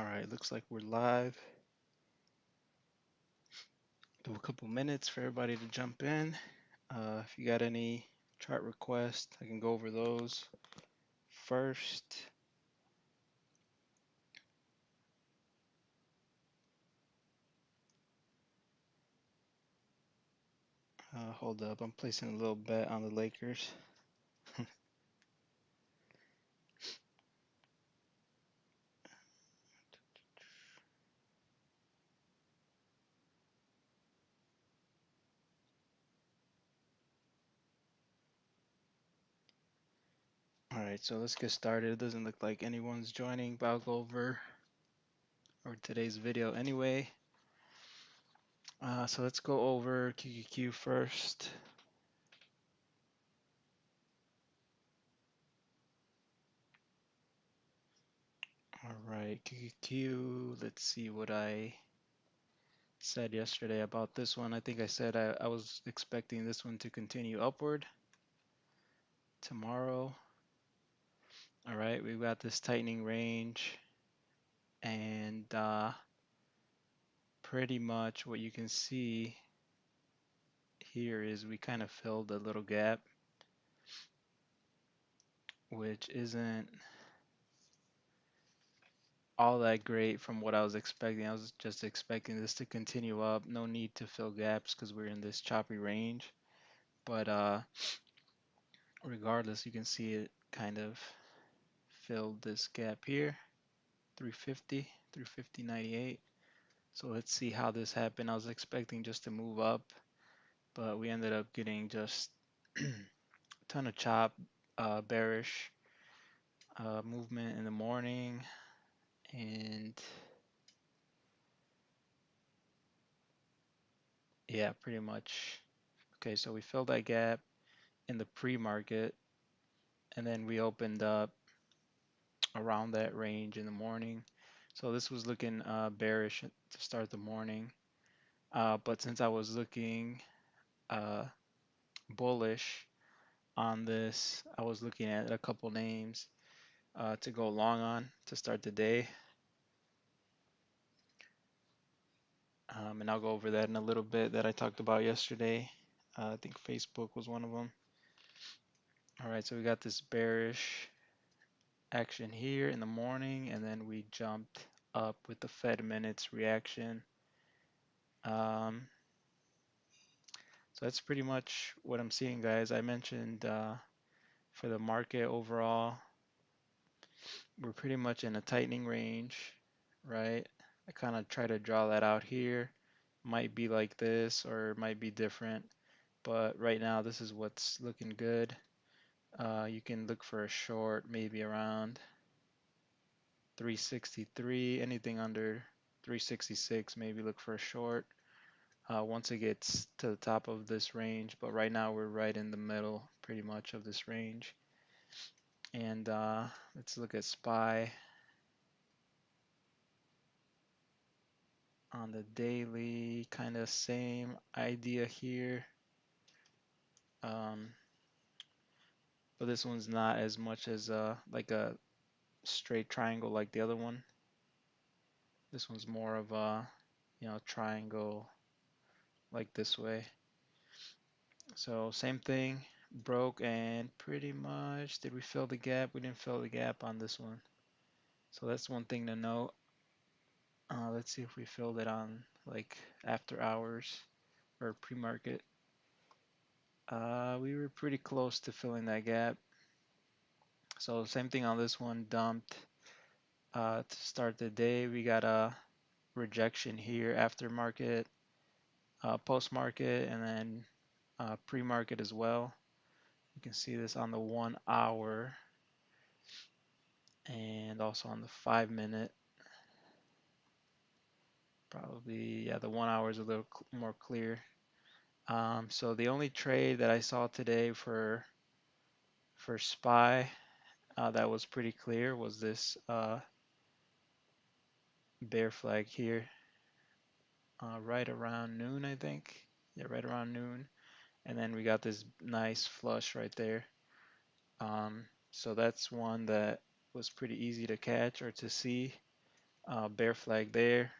All right, looks like we're live. Give a couple minutes for everybody to jump in. If you got any chart requests, I can go over those first. Hold up, I'm placing a little bet on the Lakers. All right, so let's get started. It doesn't look like anyone's joining, but I'll go over today's video anyway. So let's go over QQQ first. All right, QQQ, let's see what I said yesterday about this one. I think I said I was expecting this one to continue upward tomorrow. All right, we've got this tightening range, and pretty much what you can see here is we kind of filled a little gap, which isn't all that great from what I was expecting. I was just expecting this to continue up. No need to fill gaps because we're in this choppy range. But regardless, you can see it kind of filled this gap here, 350, 350.98. So let's see how this happened. I was expecting just to move up, but we ended up getting just a ton of chop, bearish movement in the morning, and yeah, pretty much. Okay, so we filled that gap in the pre-market, and then we opened up around that range in the morning. So this was looking bearish to start the morning, but since I was looking uh, bullish on this, I was looking at a couple names to go long on to start the day. And I'll go over that in a little bit that I talked about yesterday. I think Facebook was one of them. All right, so we got this bearish action here in the morning, and then we jumped up with the Fed minutes reaction. So that's pretty much what I'm seeing, guys. I mentioned for the market overall, we're pretty much in a tightening range, right? I kind of try to draw that out here. Might be like this or it might be different, but right now this is what's looking good. You can look for a short maybe around 363, anything under 366, maybe look for a short once it gets to the top of this range. But right now we're right in the middle pretty much of this range. And let's look at SPY on the daily, kind of same idea here. But this one's not as much as like a straight triangle like the other one. This one's more of a, triangle like this way. So same thing, broke and pretty much, did we fill the gap? We didn't fill the gap on this one. So that's one thing to note. Let's see if we filled it on like after hours or pre-market. We were pretty close to filling that gap. So same thing on this one, dumped to start the day. We got a rejection here after market, post market, and then pre-market as well. You can see this on the 1 hour and also on the 5 minute. Probably, yeah, the 1 hour is a little more clear. So the only trade that I saw today for SPY that was pretty clear was this bear flag here, right around noon, I think. Yeah, right around noon. And then we got this nice flush right there. So that's one that was pretty easy to catch or to see. Bear flag there.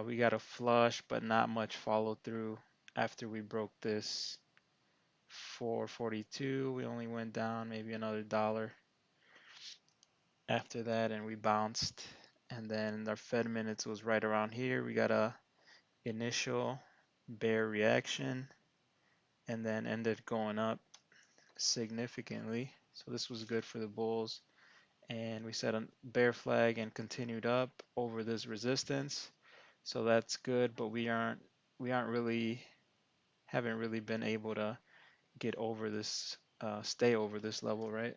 We got a flush, but not much follow through after we broke this 442. We only went down maybe another dollar after that, and we bounced. And then our Fed minutes was right around here. We got a initial bear reaction, and then ended going up significantly. So this was good for the bulls. And we set a bear flag and continued up over this resistance. So that's good, but we aren't really haven't really been able to get over this, stay over this level, right?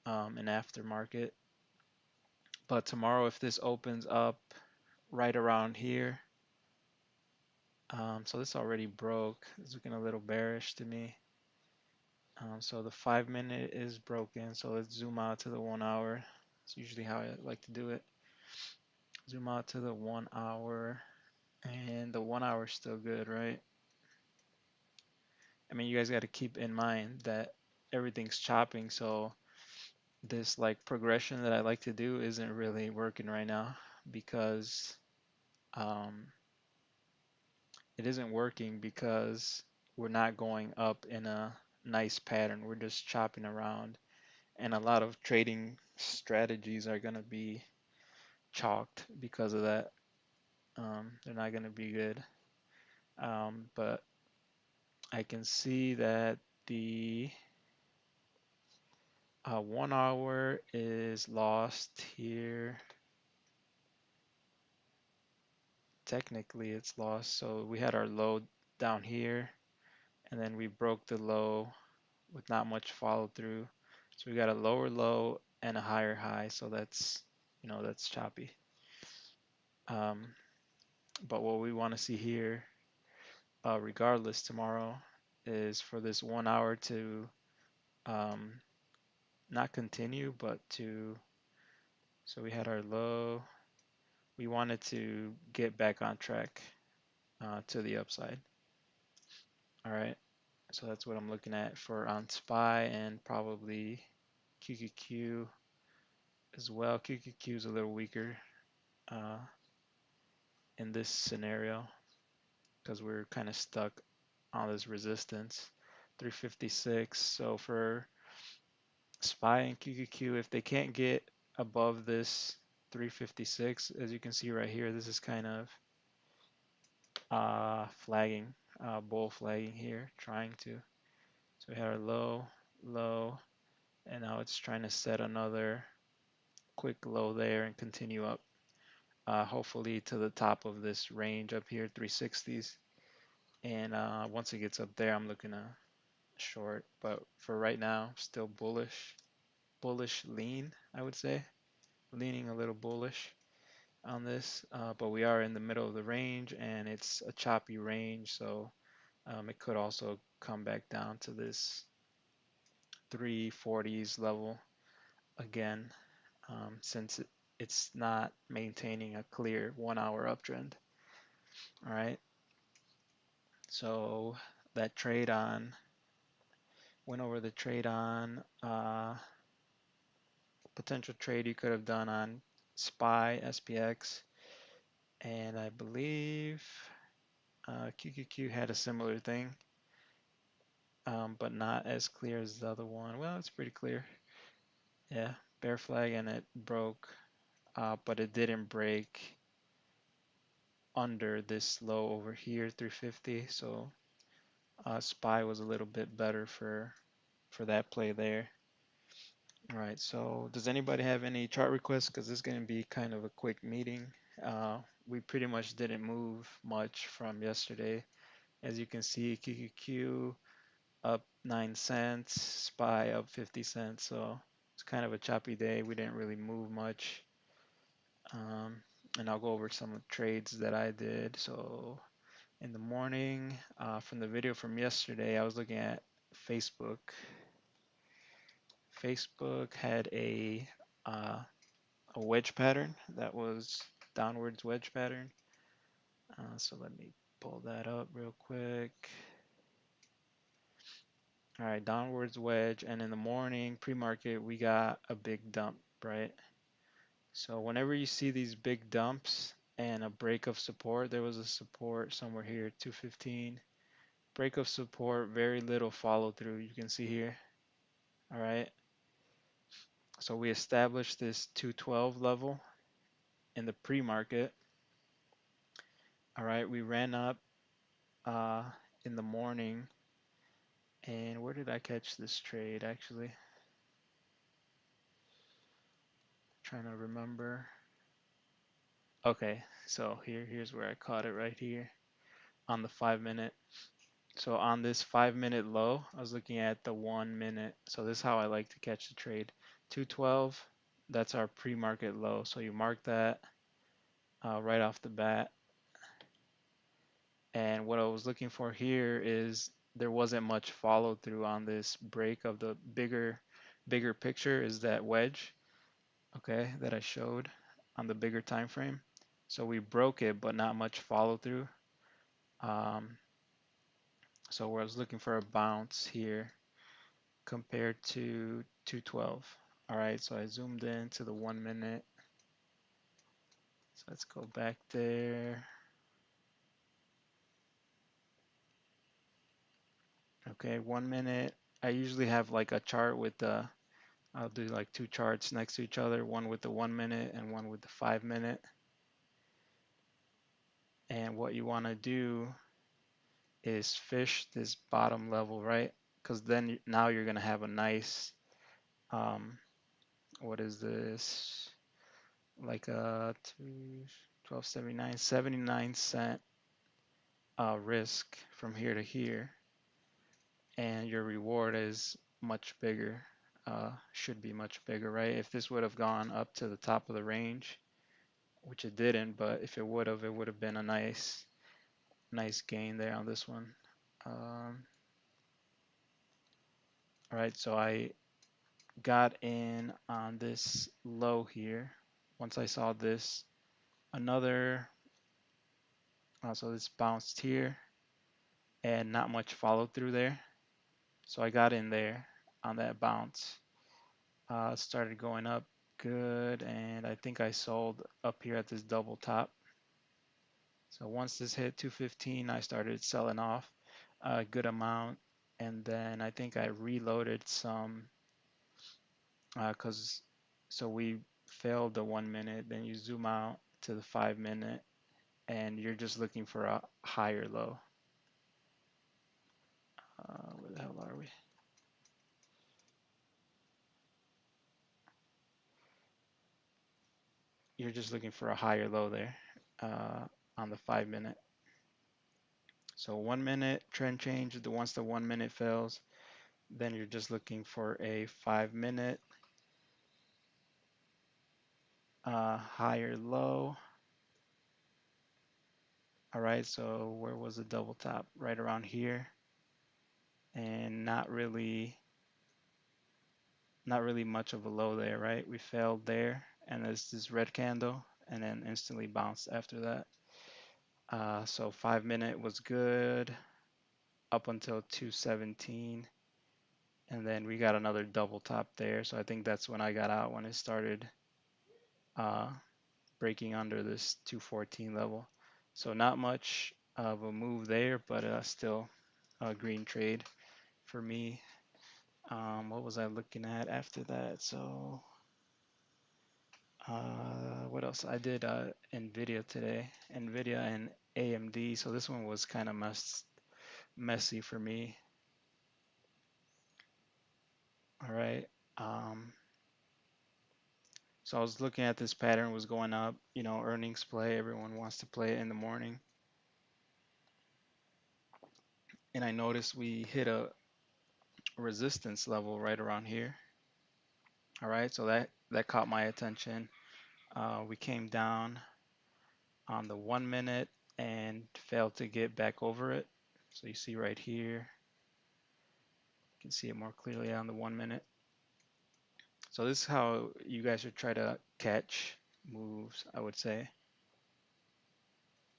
In aftermarket. But tomorrow, if this opens up right around here, so this already broke. It's looking a little bearish to me. So the 5 minute is broken. So let's zoom out to the 1 hour. It's usually how I like to do it. Zoom out to the 1 hour, and the 1 hour is still good, right? I mean, you guys got to keep in mind that everything's chopping, so this like progression that I like to do isn't really working right now because um, it isn't working because we're not going up in a nice pattern. We're just chopping around, and a lot of trading strategies are going to be chalked because of that. They're not going to be good. But I can see that the 1 hour is lost here. Technically, it's lost. So we had our low down here, and then we broke the low with not much follow through. So we got a lower low and a higher high. So that's choppy. Um, but what we want to see here, regardless tomorrow, is for this 1 hour to um, not continue, but to, so we had our low. We wanted to get back on track to the upside. All right. So that's what I'm looking at for on SPY and probably QQQ as well. QQQ is a little weaker uh, in this scenario because we're kind of stuck on this resistance, 356. So for SPY and QQQ, if they can't get above this 356, as you can see right here, this is kind of flagging, bull flagging here, trying to. So we had our low, low, and now it's trying to set another quick low there and continue up, hopefully to the top of this range up here, 360s. And once it gets up there, I'm looking to short. But for right now, still bullish lean, I would say, leaning a little bullish on this. But we are in the middle of the range, and it's a choppy range, so it could also come back down to this 340s level again, since it's not maintaining a clear 1 hour uptrend. All right. So that trade on, went over the trade on, potential trade you could have done on SPY, SPX, and I believe QQQ had a similar thing, but not as clear as the other one. Well, it's pretty clear. Yeah, bear flag and it broke, but it didn't break under this low over here, 350. So SPY was a little bit better for that play there. All right, so does anybody have any chart requests? Because this is going to be kind of a quick meeting. We pretty much didn't move much from yesterday. As you can see, QQQ up 9 cents, SPY up 50 cents. So it's kind of a choppy day. We didn't really move much. And I'll go over some of the trades that I did. So in the morning, from the video from yesterday, I was looking at Facebook. Facebook had a wedge pattern that was downwards wedge pattern. So let me pull that up real quick. All right, downwards wedge, and in the morning pre-market we got a big dump right? So whenever you see these big dumps and a break of support, there was a support somewhere here, 215. Break of support, very little follow through, you can see here. All right. So we established this 212 level in the pre-market. All right. We ran up uh, in the morning. And where did I catch this trade actually? Trying to remember. Okay, so here's where I caught it right here on the 5 minute. So on this 5 minute low, I was looking at the 1 minute. So this is how I like to catch the trade. 212, that's our pre-market low. So you mark that right off the bat. And what I was looking for here is there wasn't much follow through on this break of the bigger picture is that wedge, okay, that I showed on the bigger time frame. So we broke it, but not much follow through. Um, so where I was looking for a bounce here compared to 212. All right, so I zoomed in to the 1 minute. So let's go back there. Okay, 1 minute. I usually have like a chart with the, I'll do like two charts next to each other, one with the 1 minute and one with the 5 minute. And what you want to do is fish this bottom level, right? Because then now you're going to have a nice, what is this? Like a 12.79, 79 cent risk from here to here. And your reward is much bigger, should be much bigger, right? If this would have gone up to the top of the range, which it didn't, but if it would have been a nice gain there on this one. All right, so I got in on this low here. Once I saw this, another, so this bounced here and not much follow through there. So I got in there on that bounce. Started going up good, and I think I sold up here at this double top. So once this hit 215, I started selling off a good amount, and then I think I reloaded some because so we failed the 1 minute, then you zoom out to the 5 minute, and you're just looking for a higher low. Where the hell are we? You're just looking for a higher low there on the 5 minute. So 1 minute trend change, once the 1 minute fails, then you're just looking for a 5 minute higher low. All right, so where was the double top? Right around here, and not really much of a low there, right? We failed there, and there's this red candle, and then instantly bounced after that. So 5 minute was good up until 217, and then we got another double top there. So I think that's when I got out, when it started uh, breaking under this 214 level. So not much of a move there, but still a green trade for me. What was I looking at after that? So what else? I did NVIDIA today, NVIDIA and AMD. So this one was kind of messy for me. All right. Um, so I was looking at this pattern was going up. You know, earnings play. Everyone wants to play it in the morning. And I noticed we hit a resistance level right around here. All right. So that caught my attention. We came down on the 1 minute and failed to get back over it. So you see right here, you can see it more clearly on the 1 minute. So this is how you guys should try to catch moves, I would say.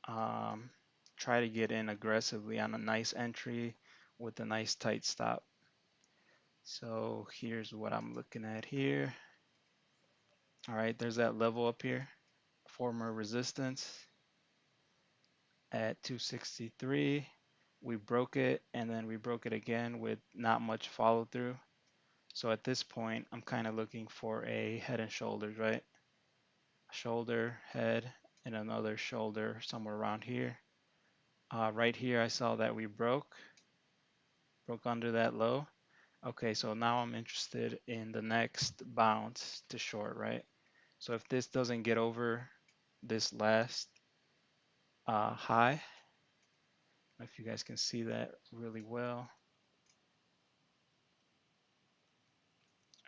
Um, Try to get in aggressively on a nice entry with a nice tight stop. So here's what I'm looking at here. All right, there's that level up here, former resistance at 263. We broke it and then we broke it again with not much follow through. So at this point, I'm kind of looking for a head and shoulders, right? Shoulder, head, and another shoulder somewhere around here. Right here, I saw that we broke under that low. Okay, so now I'm interested in the next bounce to short, right? So if this doesn't get over this last high, if you guys can see that really well.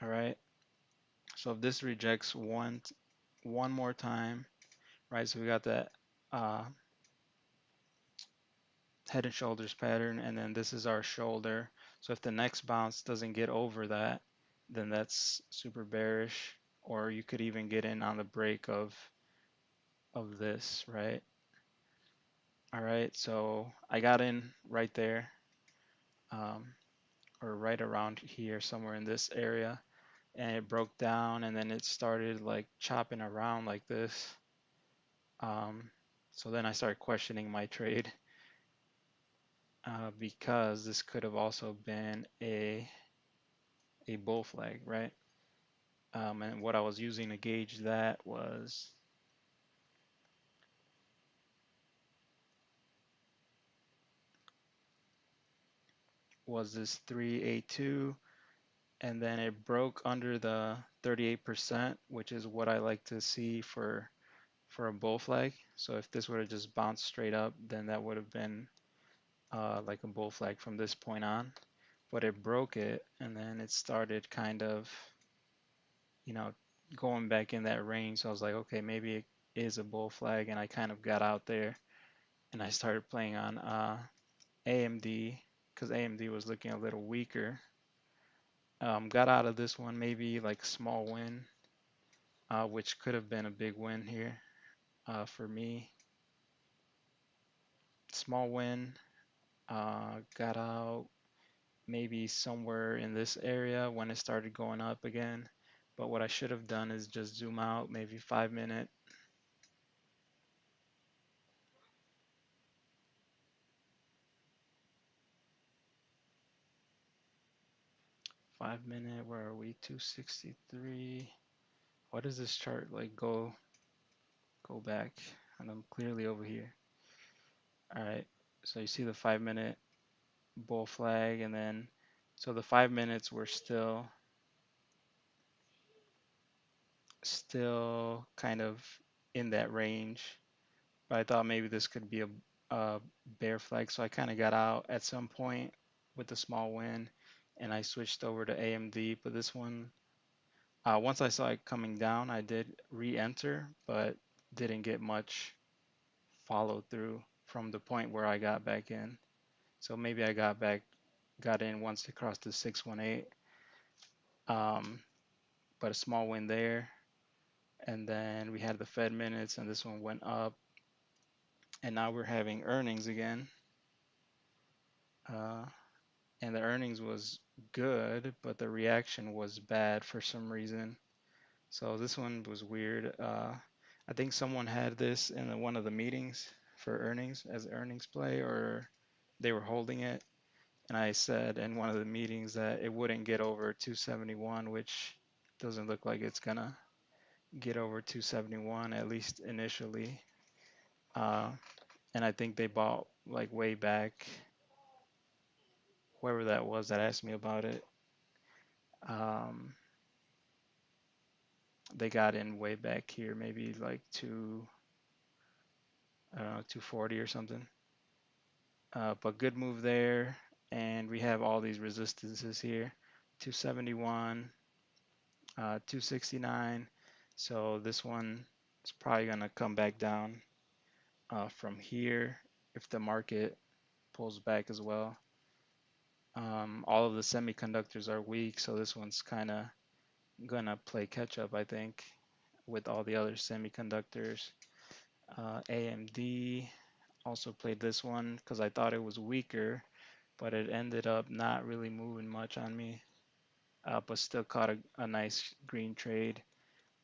All right. So if this rejects one more time, right? So we got that uh, head and shoulders pattern, and then this is our shoulder. So if the next bounce doesn't get over that, then that's super bearish. Or you could even get in on the break of this, right? All right. So I got in right there, um, or right around here, somewhere in this area, and it broke down, and then it started like chopping around like this. Um, so then I started questioning my trade because this could have also been a bull flag, right? And what I was using to gauge that was this 382, and then it broke under the 38%, which is what I like to see for a bull flag. So if this would have just bounced straight up, then that would have been like a bull flag from this point on. But it broke it, and then it started kind of, you know, going back in that range. So I was like, okay, maybe it is a bull flag, and I kind of got out there and I started playing on AMD because AMD was looking a little weaker. Got out of this one, maybe like small win, which could have been a big win here for me. Small win, got out maybe somewhere in this area when it started going up again. But what I should have done is just zoom out, maybe 5 minute. 5 minute, where are we? 263. What does this chart like go back? And I'm clearly over here. All right. So you see the 5 minute bull flag, and then so the 5 minutes were still kind of in that range. But I thought maybe this could be a bear flag, so I kind of got out at some point with a small win, and I switched over to AMD. But this one, once I saw it coming down, I did re-enter, but didn't get much follow through from the point where I got back in. So maybe I got in once it crossed the 618, um, but a small win there. And then we had the Fed minutes, and this one went up. And now we're having earnings again. Uh, and the earnings was good, but the reaction was bad for some reason. So this one was weird. I think someone had this in one of the meetings for earnings as earnings play, or they were holding it. And I said in one of the meetings that it wouldn't get over 271, which doesn't look like it's gonna get over 271 at least initially. Uh, and I think they bought like way back, whoever that was that asked me about it. Um, they got in way back here, maybe like I don't know, 240 or something. But good move there, and we have all these resistances here, 271, 269. So this one is probably gonna come back down from here if the market pulls back as well. All of the semiconductors are weak, so this one's kind of gonna play catch up, I think, with all the other semiconductors. AMD also played this one because I thought it was weaker, but it ended up not really moving much on me, but still caught a nice green trade.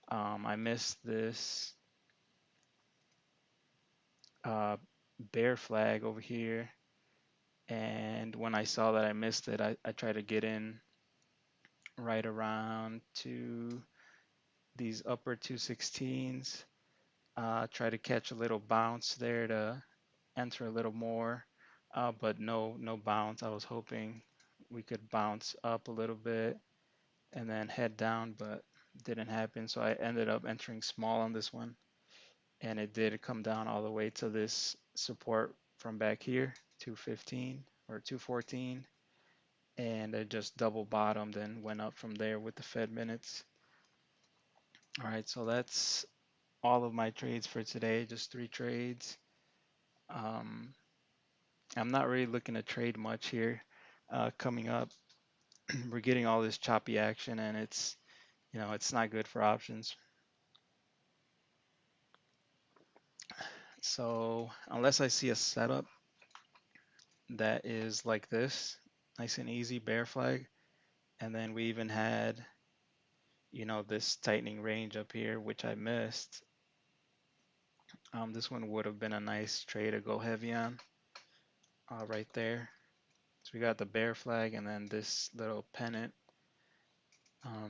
I missed this uh, bear flag over here, and when I saw that I missed it, I tried to get in right around to these upper 216s. Try to catch a little bounce there to enter a little more, but no bounce. I was hoping we could bounce up a little bit and then head down, but didn't happen. So I ended up entering small on this one, and it did come down all the way to this support from back here, 215 or 214, and it just double bottomed and went up from there with the Fed minutes. All right, so that's all of my trades for today, just three trades. Um, I'm not really looking to trade much here coming up. We're getting all this choppy action, and it's not good for options. So unless I see a setup that is like this, nice and easy bear flag, and then we even had, this tightening range up here, which I missed. This one would have been a nice trade to go heavy on right there. So we got the bear flag and then this little pennant.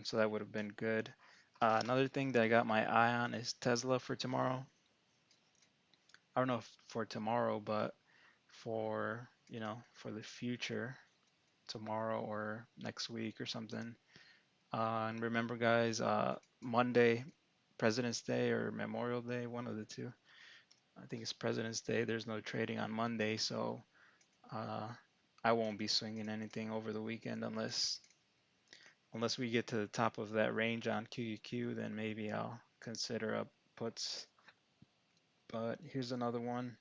So that would have been good. Another thing that I got my eye on is Tesla for tomorrow. I don't know if for tomorrow, but for the future, tomorrow or next week or something. And remember, guys, Monday, President's Day or Memorial Day, one of the two. I think it's President's Day. There's no trading on Monday, so uh, I won't be swinging anything over the weekend unless we get to the top of that range on QQQ, then maybe I'll consider up puts. But here's another one.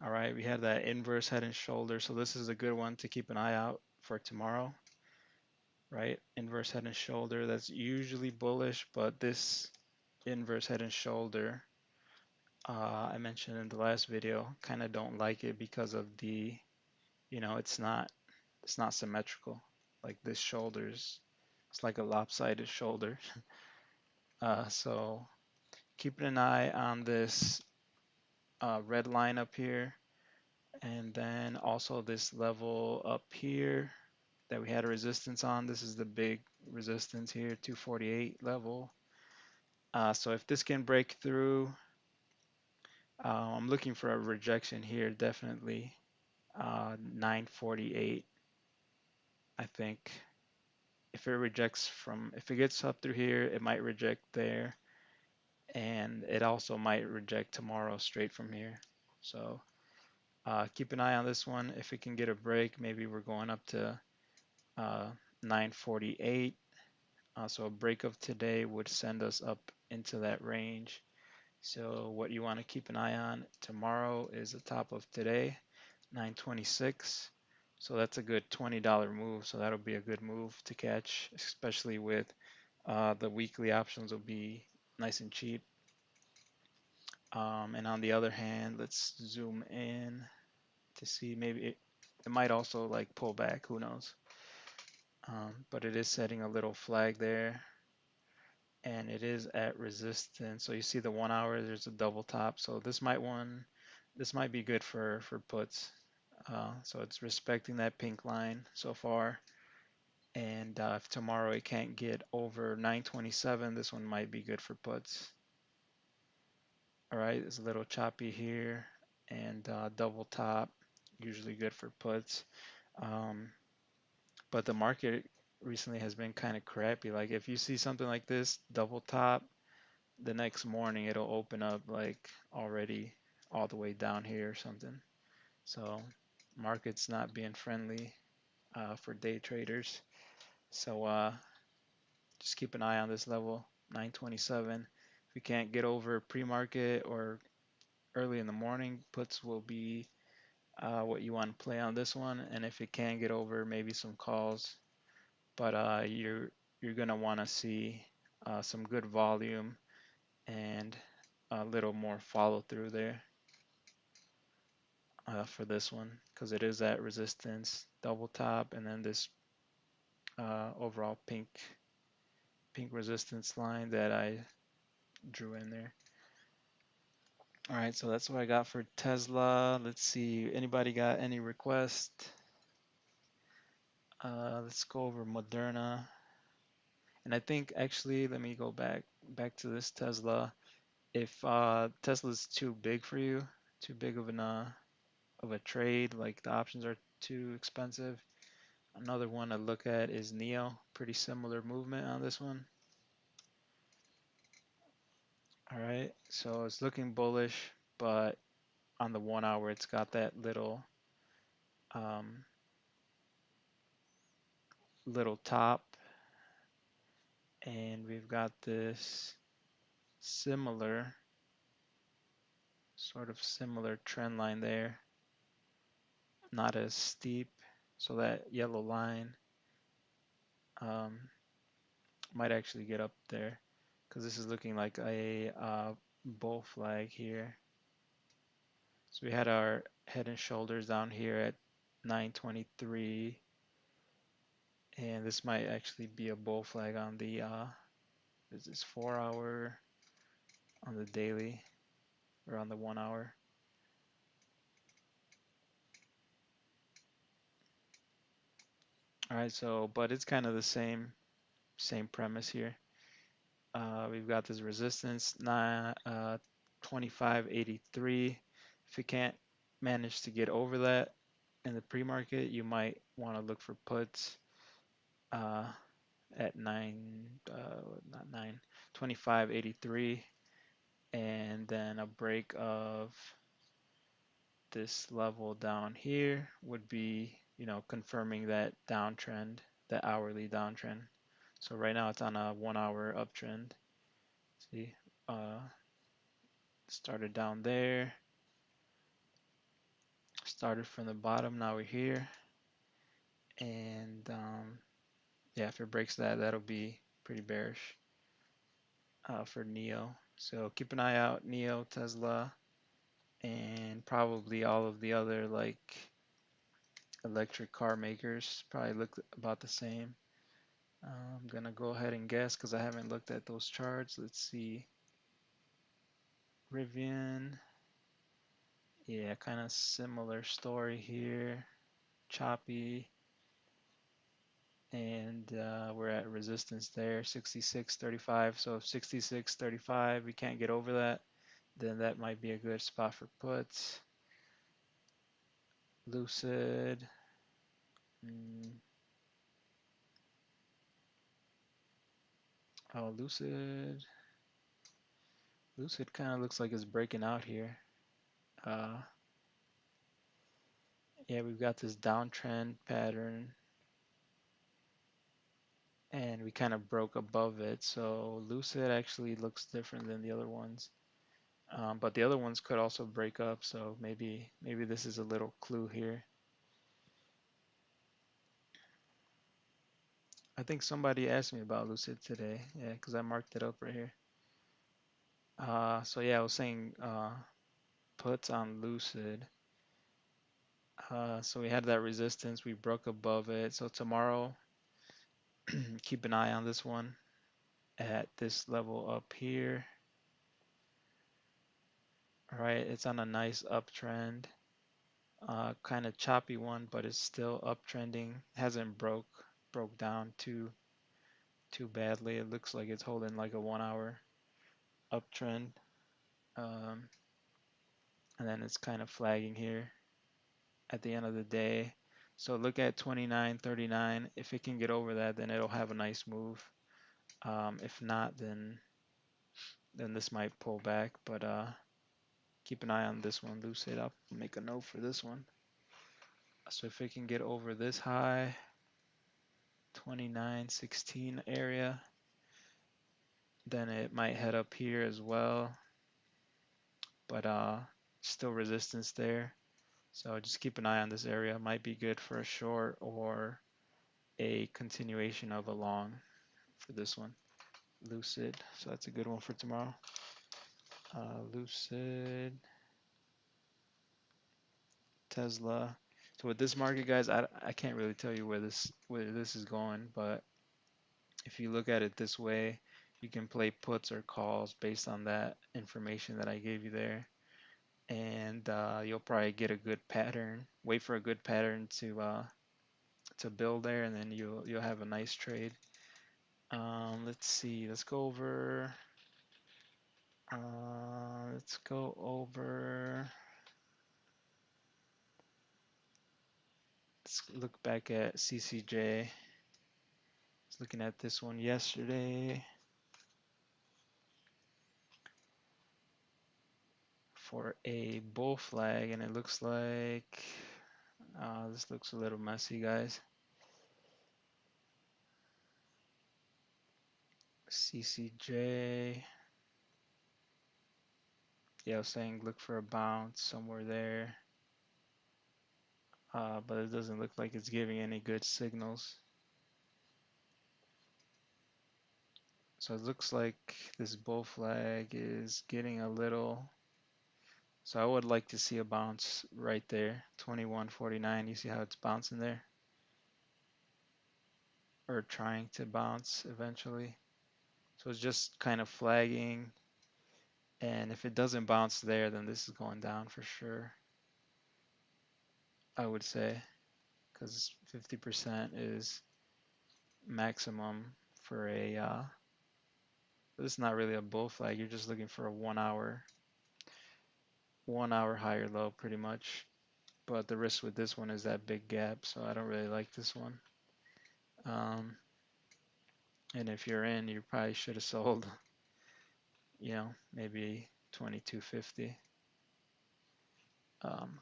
All right, we have that inverse head and shoulder. So this is a good one to keep an eye out for tomorrow, right? Inverse head and shoulder, that's usually bullish, but this inverse head and shoulder, I mentioned in the last video, kind of don't like it because of it's not symmetrical. Like this shoulder's, it's like a lopsided shoulder. So keeping an eye on this red line up here, and then also this level up here that we had a resistance on. This is the big resistance here, 248 level. So if this can break through, I'm looking for a rejection here, definitely. 948, I think. If it gets up through here, it might reject there, and it also might reject tomorrow straight from here. So keep an eye on this one. If it can get a break, maybe we're going up to 948. So a break of today would send us up into that range. So what you want to keep an eye on tomorrow is the top of today, 926. So that's a good $20 move. So that'll be a good move to catch, especially with the weekly options will be nice and cheap. And on the other hand, let's zoom in to see maybe it might also like pull back, who knows. But it is setting a little flag there, and it is at resistance. So you see the 1 hour, there's a double top. So this might be good for puts. So it's respecting that pink line so far. And if tomorrow it can't get over 927, this one might be good for puts. All right, it's a little choppy here, and double top, usually good for puts. Um, but the market recently has been kind of crappy. Like if you see something like this, double top, the next morning it'll open up like already all the way down here or something. So market's not being friendly for day traders. So just keep an eye on this level, 927. If we can't get over pre-market or early in the morning, puts will be what you want to play on this one. And if it can get over, maybe some calls. But you're gonna want to see some good volume and a little more follow through there for this one because it is at resistance, double top, and then this overall pink pink resistance line that I drew in there. All right, so that's what I got for Tesla. Let's see, anybody got any requests? Let's go over Moderna. And I think actually, let me go back to this Tesla. If Tesla's too big for you, too big of a trade, like the options are too expensive. Another one to look at is Neo. Pretty similar movement on this one. All right, so it's looking bullish, but on the 1 hour, it's got that um, little top, and we've got this similar, sort of similar trend line there, not as steep. So that yellow line um, might actually get up there because this is looking like a bull flag here. So we had our head and shoulders down here at 923, and this might actually be a bull flag on the is this 4 hour on the daily or on the 1 hour. All right, so but it's kind of the same premise here. We've got this resistance 2583. If you can't manage to get over that in the pre-market, you might want to look for puts uh, at not 9, 2583, and then a break of this level down here would be, confirming that downtrend, that hourly downtrend. So right now it's on a 1 hour uptrend. See, uh, started down there, started from the bottom, now we're here. And yeah, if it breaks that, that'll be pretty bearish for Neo. So keep an eye out, Neo, Tesla, and probably all of the other like electric car makers probably look about the same. I'm gonna go ahead and guess because I haven't looked at those charts. Let's see. Rivian, yeah, kind of similar story here. Choppy, and we're at resistance there, 66.35. So if 66.35, we can't get over that, then that might be a good spot for puts. Lucid. Mm, oh, Lucid. Lucid kind of looks like it's breaking out here. Uh, yeah, we've got this downtrend pattern, and we kind of broke above it. So Lucid actually looks different than the other ones. But the other ones could also break up, so maybe this is a little clue here. I think somebody asked me about Lucid today, yeah, because I marked it up right here. So yeah, I was saying puts on Lucid. So we had that resistance, we broke above it. So tomorrow, keep an eye on this one at this level up here. All right, it's on a nice uptrend. Kind of choppy one, but it's still uptrending. Hasn't broke down too badly. It looks like it's holding like a 1 hour uptrend. Um, and then it's kind of flagging here at the end of the day. So look at 29.39. If it can get over that, then it'll have a nice move. If not, then this might pull back. But keep an eye on this one, Lucid. I'll make a note for this one. So if it can get over this high, 29.16 area, then it might head up here as well. But still resistance there. So just keep an eye on this area. Might be good for a short or a continuation of a long for this one. Lucid. So that's a good one for tomorrow. Lucid, Tesla. So with this market, guys, I can't really tell you where this is going, but If you look at it this way, you can play puts or calls based on that information that I gave you there, and you'll probably get a good pattern. Wait for a good pattern to build there, and then you'll have a nice trade. Let's see. Let's go over. Let's look back at CCJ. I was looking at this one yesterday for a bull flag, and it looks like this looks a little messy, guys. CCJ. Yeah, I was saying look for a bounce somewhere there, but it doesn't look like it's giving any good signals. So it looks like this bull flag is getting a little. So I would like to see a bounce right there, 21.49. You see how it's bouncing there? Or trying to bounce eventually. So it's just kind of flagging. And if it doesn't bounce there, then this is going down for sure, I would say, because 50% is maximum for a. This is not really a bull flag. You're just looking for a 1 hour higher low, pretty much. But the risk with this one is that big gap, so I don't really like this one. Um, and if you're in, you probably should have sold, maybe 22.50. Um,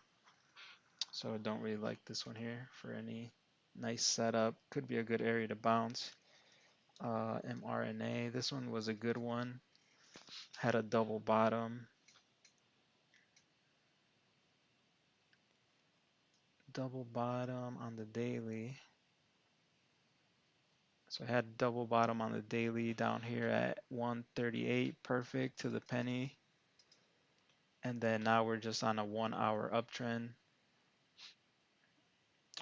so I don't really like this one here for any nice setup. Could be a good area to bounce. mRNA, this one was a good one. Had a double bottom. Double bottom on the daily. So I had double bottom on the daily down here at 138, perfect to the penny. And then now we're just on a 1 hour uptrend.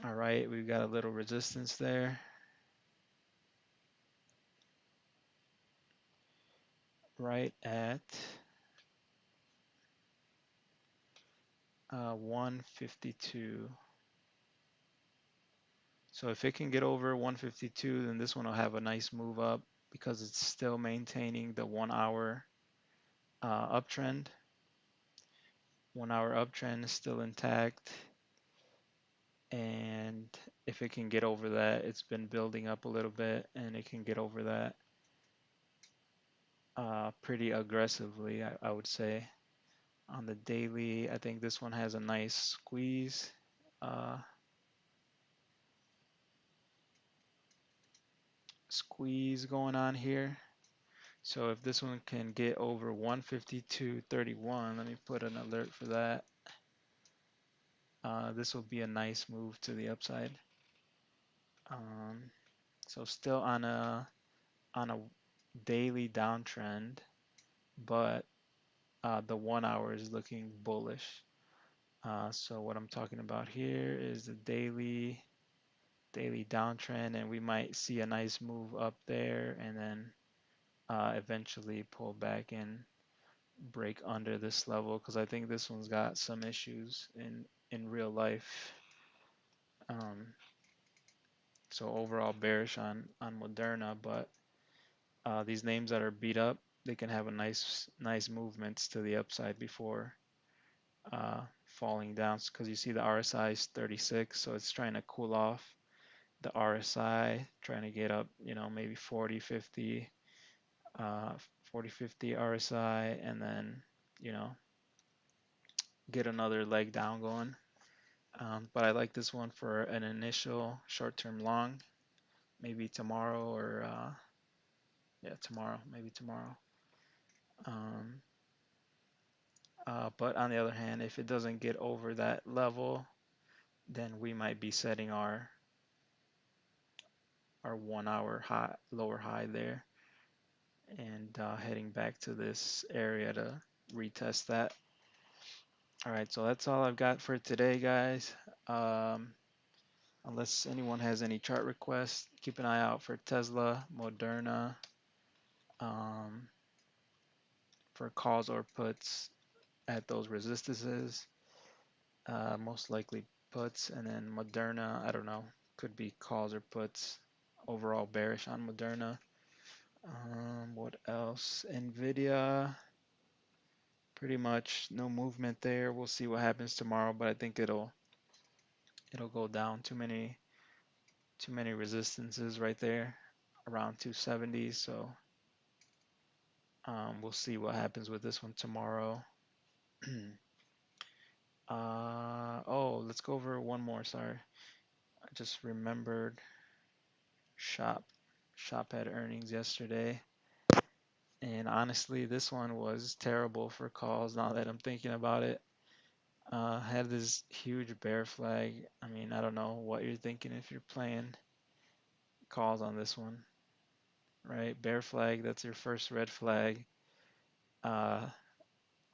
All right, we've got a little resistance there. Right at 152. So if it can get over 152, then this one will have a nice move up because it's still maintaining the 1 hour uptrend. 1 hour uptrend is still intact. And if it can get over that, it's been building up a little bit, and it can get over that pretty aggressively, I would say. On the daily, I think this one has a nice uh, squeeze going on here. So if this one can get over 152.31, let me put an alert for that. This will be a nice move to the upside. So still on a daily downtrend, but the 1 hour is looking bullish. So what I'm talking about here is the daily downtrend, and we might see a nice move up there, and then eventually pull back and break under this level, because I think this one's got some issues in real life. Um, so overall bearish on Moderna, but these names that are beat up, they can have a nice movements to the upside before falling down, because you see the RSI is 36, so it's trying to cool off the RSI, trying to get up, maybe 40, 50, 40, 50 RSI, and then, you know, get another leg down going. But I like this one for an initial short-term long, maybe tomorrow or, yeah, tomorrow, maybe tomorrow. Um, but on the other hand, if it doesn't get over that level, then we might be setting our 1 hour high, lower high there, and heading back to this area to retest that. All right, so that's all I've got for today, guys. Um, Unless anyone has any chart requests, keep an eye out for Tesla, Moderna, um, for calls or puts at those resistances. Most likely puts, and then Moderna, I don't know, could be calls or puts. Overall bearish on Moderna. What else? Nvidia, pretty much no movement there. We'll see what happens tomorrow, but I think it'll go down. Too many resistances right there around 270. So we'll see what happens with this one tomorrow. Oh, let's go over one more. Sorry, I just remembered. Shop. Shop had earnings yesterday. And honestly, this one was terrible for calls now that I'm thinking about it. Had this huge bear flag. I mean, I don't know what you're thinking if you're playing calls on this one, right? Bear flag, that's your first red flag. Uh,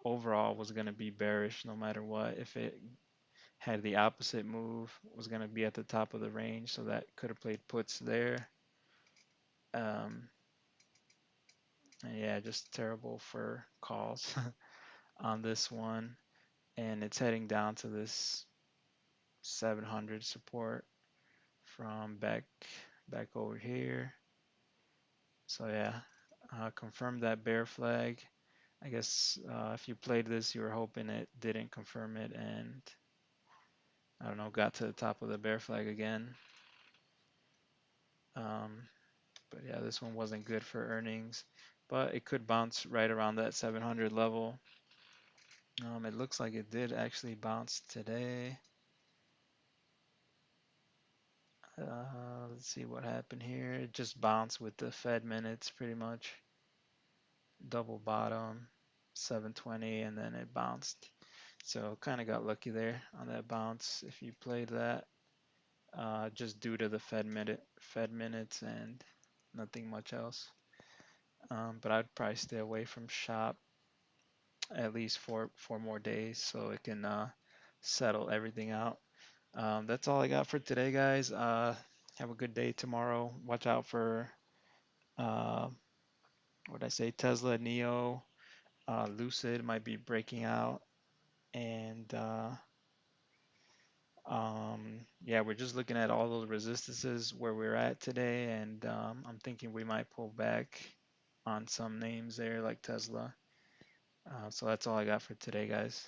Overall was going to be bearish no matter what. If it had the opposite move, was going to be at the top of the range, so that could have played puts there. Um, and yeah, just terrible for calls on this one. And it's heading down to this 700 support from back over here. So yeah, confirm that bear flag. I guess if you played this, you were hoping it didn't confirm it, and I don't know, got to the top of the bear flag again. Um, but yeah, this one wasn't good for earnings, but it could bounce right around that 700 level. It looks like it did actually bounce today. Let's see what happened here. It just bounced with the Fed minutes pretty much. Double bottom, 720, and then it bounced. So kind of got lucky there on that bounce if you played that. Just due to the Fed minutes and nothing much else. But I'd probably stay away from shop at least four more days so it can settle everything out. That's all I got for today, guys. Have a good day tomorrow. Watch out for uh, what did I say? Tesla, Neo, Lucid might be breaking out, and yeah, we're just looking at all those resistances where we're at today, and I'm thinking we might pull back on some names there like Tesla. So that's all I got for today, guys.